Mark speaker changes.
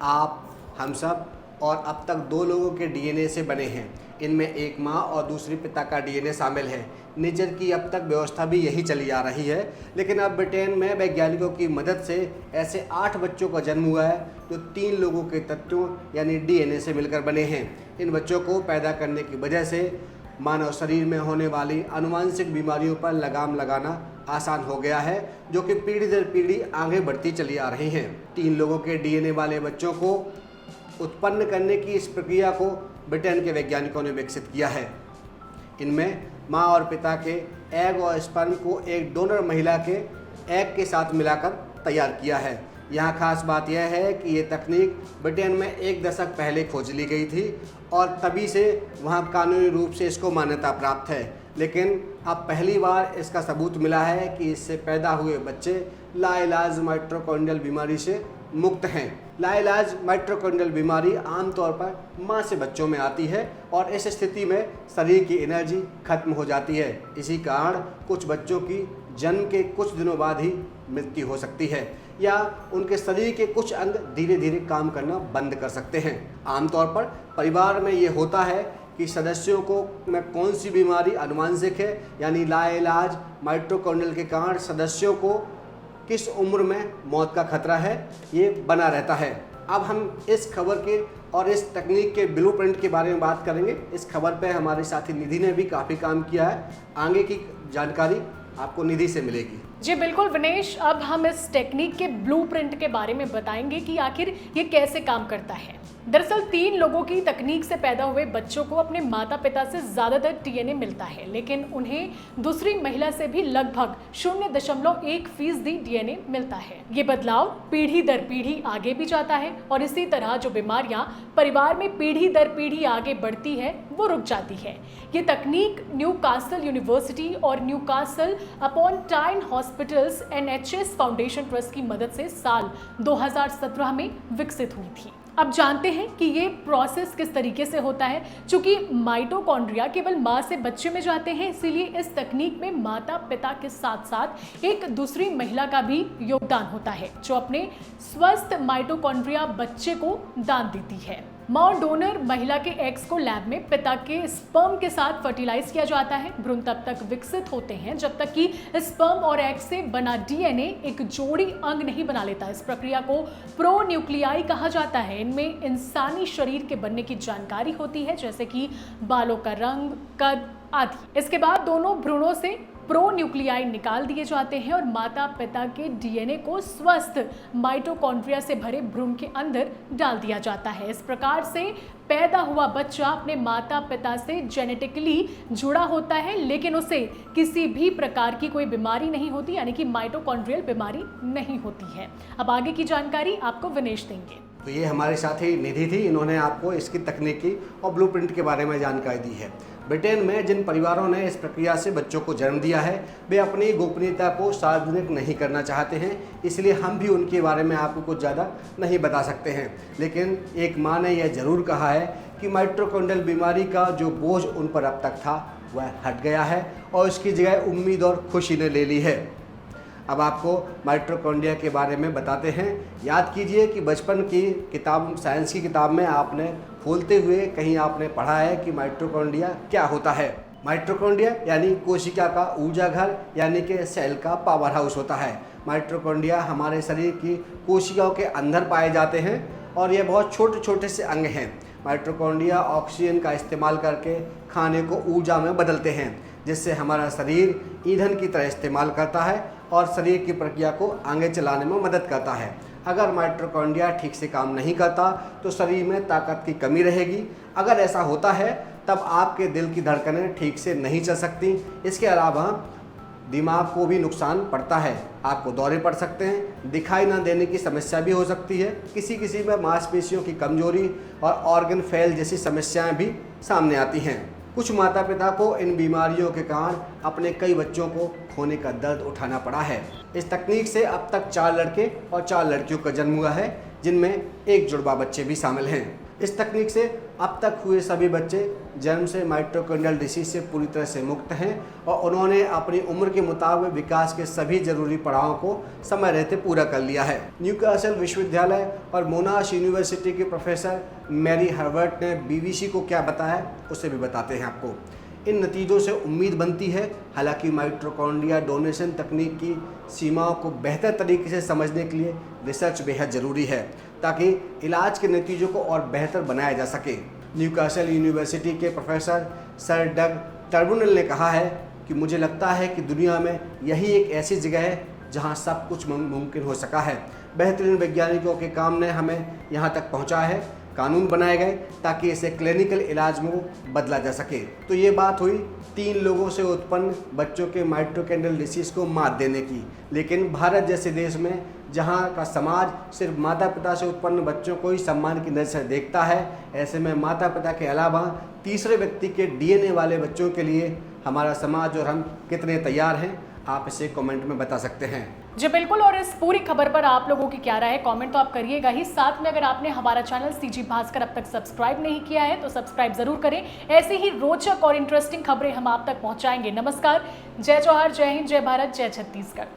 Speaker 1: आप, हम सब और अब तक 2 लोगों के डीएनए से बने हैं। इनमें एक माँ और दूसरी पिता का डीएनए शामिल है। नेचर की अब तक व्यवस्था भी यही चली आ रही है, लेकिन अब ब्रिटेन में वैज्ञानिकों की मदद से ऐसे 8 बच्चों का जन्म हुआ है जो 3 लोगों के तत्वों यानी डीएनए से मिलकर बने हैं। इन बच्चों को पैदा करने की वजह से मानव शरीर में होने वाली आनुवंशिक बीमारियों पर लगाम लगाना आसान हो गया है, जो कि पीढ़ी दर पीढ़ी आगे बढ़ती चली आ रही हैं। 3 लोगों के डीएनए वाले बच्चों को उत्पन्न करने की इस प्रक्रिया को ब्रिटेन के वैज्ञानिकों ने विकसित किया है। इनमें माँ और पिता के एग और स्पर्म को एक डोनर महिला के एग के साथ मिलाकर तैयार किया है। यहाँ खास बात यह है कि ये तकनीक ब्रिटेन में 1 दशक पहले खोज ली गई थी और तभी से वहाँ कानूनी रूप से इसको मान्यता प्राप्त है, लेकिन अब पहली बार इसका सबूत मिला है कि इससे पैदा हुए बच्चे लाइलाज माइटोकॉन्ड्रियल बीमारी से मुक्त हैं। लाइलाज माइटोकॉन्ड्रियल बीमारी आमतौर पर माँ से बच्चों में आती है और इस स्थिति में शरीर की एनर्जी खत्म हो जाती है। इसी कारण कुछ बच्चों की जन्म के कुछ दिनों बाद ही मृत्यु हो सकती है या उनके शरीर के कुछ अंग धीरे धीरे काम करना बंद कर सकते हैं। आमतौर पर परिवार में ये होता है कि सदस्यों को में कौन सी बीमारी आनुवंशिक है यानी लाइलाज माइटोकॉन्ड्रियल के कारण सदस्यों को किस उम्र में मौत का खतरा है, ये बना रहता है। अब हम इस खबर के और इस तकनीक के ब्लूप्रिंट के बारे में बात करेंगे। इस खबर पे हमारे साथी निधि ने भी काफ़ी काम किया है। आगे की जानकारी आपको निधि से मिलेगी।
Speaker 2: जी बिल्कुल विनेश, अब हम इस टेक्निक के ब्लूप्रिंट के बारे में बताएंगे कि आखिर ये कैसे काम करता है। दरअसल 3 लोगों की तकनीक से पैदा हुए बच्चों को अपने माता पिता से ज़्यादातर डीएनए मिलता है, लेकिन उन्हें दूसरी महिला से भी लगभग 0.1% डीएनए मिलता है। ये बदलाव पीढ़ी दर पीढ़ी आगे भी जाता है और इसी तरह जो बीमारियां परिवार में पीढ़ी दर पीढ़ी आगे बढ़ती है वो रुक जाती है। ये तकनीक न्यूकासल यूनिवर्सिटी और न्यूकासल अपॉन टाइन हॉस्पिटल्स NHS फाउंडेशन ट्रस्ट की मदद से साल 2017 में विकसित हुई थी। अब जानते हैं कि ये प्रोसेस किस तरीके से होता है। चूंकि माइटोकॉन्ड्रिया केवल माँ से बच्चे में जाते हैं, इसीलिए इस तकनीक में माता पिता के साथ साथ एक दूसरी महिला का भी योगदान होता है, जो अपने स्वस्थ माइटोकॉन्ड्रिया बच्चे को दान देती है। माँ और डोनर महिला के एग्स को लैब में पिता के स्पर्म के साथ फर्टिलाइज किया जाता है। भ्रूण तब तक विकसित होते हैं जब तक कि स्पर्म और एग से बना डीएनए एक जोड़ी अंग नहीं बना लेता। इस प्रक्रिया को प्रोन्यूक्लियाई कहा जाता है। इनमें इंसानी शरीर के बनने की जानकारी होती है, जैसे कि बालों का रंग, कद आदि। इसके बाद दोनों भ्रूणों से प्रोन्यूक्लियाई निकाल दिए जाते हैं और माता पिता के डीएनए को स्वस्थ माइटोकॉन्ड्रिया से भरे भ्रूण के अंदर डाल दिया जाता है। इस प्रकार से पैदा हुआ बच्चा अपने माता पिता से जेनेटिकली जुड़ा होता है, लेकिन उसे किसी भी प्रकार की कोई बीमारी नहीं होती, यानी कि माइटोकॉन्ड्रियल बीमारी नहीं होती है। अब आगे की जानकारी आपको विनेश देंगे।
Speaker 1: तो ये हमारे साथी निधि थी, इन्होंने आपको इसकी तकनीकी और ब्लूप्रिंट के बारे में जानकारी दी है। ब्रिटेन में जिन परिवारों ने इस प्रक्रिया से बच्चों को जन्म दिया है वे अपनी गोपनीयता को सार्वजनिक नहीं करना चाहते हैं, इसलिए हम भी उनके बारे में आपको कुछ ज़्यादा नहीं बता सकते हैं। लेकिन एक माँ ने यह ज़रूर कहा है कि माइटोकॉन्ड्रियल बीमारी का जो बोझ उन पर अब तक था वह हट गया है और उसकी जगह उम्मीद और खुशी ने ले ली है। अब आपको माइटोकॉन्ड्रिया के बारे में बताते हैं। याद कीजिए कि बचपन की किताब, साइंस की किताब में आपने खोलते हुए कहीं आपने पढ़ा है कि माइटोकॉन्ड्रिया क्या होता है। माइटोकॉन्ड्रिया यानी कोशिका का ऊर्जा घर यानी कि सेल का पावर हाउस होता है। माइटोकॉन्ड्रिया हमारे शरीर की कोशिकाओं के अंदर पाए जाते हैं और ये बहुत छोटे छोटे से अंग हैं। माइटोकॉन्ड्रिया ऑक्सीजन का इस्तेमाल करके खाने को ऊर्जा में बदलते हैं, जिससे हमारा शरीर ईंधन की तरह इस्तेमाल करता है और शरीर की प्रक्रिया को आगे चलाने में मदद करता है। अगर माइटोकॉन्ड्रिया ठीक से काम नहीं करता तो शरीर में ताकत की कमी रहेगी। अगर ऐसा होता है तब आपके दिल की धड़कनें ठीक से नहीं चल सकती। इसके अलावा दिमाग को भी नुकसान पड़ता है, आपको दौरे पड़ सकते हैं, दिखाई न देने की समस्या भी हो सकती है, किसी किसी में मांसपेशियों की कमजोरी और ऑर्गन फेल जैसी समस्याएं भी सामने आती हैं। कुछ माता पिता को इन बीमारियों के कारण अपने कई बच्चों को खोने का दर्द उठाना पड़ा है। इस तकनीक से अब तक 4 लड़के और 4 लड़कियों का जन्म हुआ है, जिनमें एक जुड़वा बच्चे भी शामिल हैं। इस तकनीक से अब तक हुए सभी बच्चे जन्म से माइटोकॉन्ड्रियल डिसीज से पूरी तरह से मुक्त हैं और उन्होंने अपनी उम्र के मुताबिक विकास के सभी जरूरी पड़ावों को समय रहते पूरा कर लिया है। न्यूकासल विश्वविद्यालय और मोनाश यूनिवर्सिटी के प्रोफेसर मैरी हर्बर्ट ने BBC को क्या बताया उसे भी बताते हैं आपको। इन नतीजों से उम्मीद बनती है, हालांकि माइटोकॉन्ड्रिया डोनेशन तकनीक की सीमाओं को बेहतर तरीके से समझने के लिए रिसर्च बेहद ज़रूरी है ताकि इलाज के नतीजों को और बेहतर बनाया जा सके। न्यूकासल यूनिवर्सिटी के प्रोफेसर सर डग टर्बुनल ने कहा है कि मुझे लगता है कि दुनिया में यही एक ऐसी जगह है जहां सब कुछ मुमकिन हो सका है। बेहतरीन वैज्ञानिकों के काम ने हमें यहां तक पहुंचाया है। कानून बनाए गए ताकि इसे क्लिनिकल इलाज में बदला जा सके। तो ये बात हुई 3 लोगों से उत्पन्न बच्चों के माइटोकॉन्ड्रियल डिसीज को मात देने की, लेकिन भारत जैसे देश में जहाँ का समाज सिर्फ माता पिता से उत्पन्न बच्चों को ही सम्मान की नज़र से देखता है, ऐसे में माता पिता के अलावा तीसरे व्यक्ति के DNA वाले बच्चों के लिए हमारा समाज और हम कितने तैयार हैं, आप इसे कमेंट में बता सकते हैं।
Speaker 2: जी बिल्कुल, और इस पूरी खबर पर आप लोगों की क्या राय है, कमेंट तो आप करिएगा ही। साथ में अगर आपने हमारा चैनल CG भास्कर अब तक सब्सक्राइब नहीं किया है तो सब्सक्राइब जरूर करें। ऐसी ही रोचक और इंटरेस्टिंग खबरें हम आप तक पहुंचाएंगे। नमस्कार, जय जौहर, जय हिंद, जय भारत, जय छत्तीसगढ़।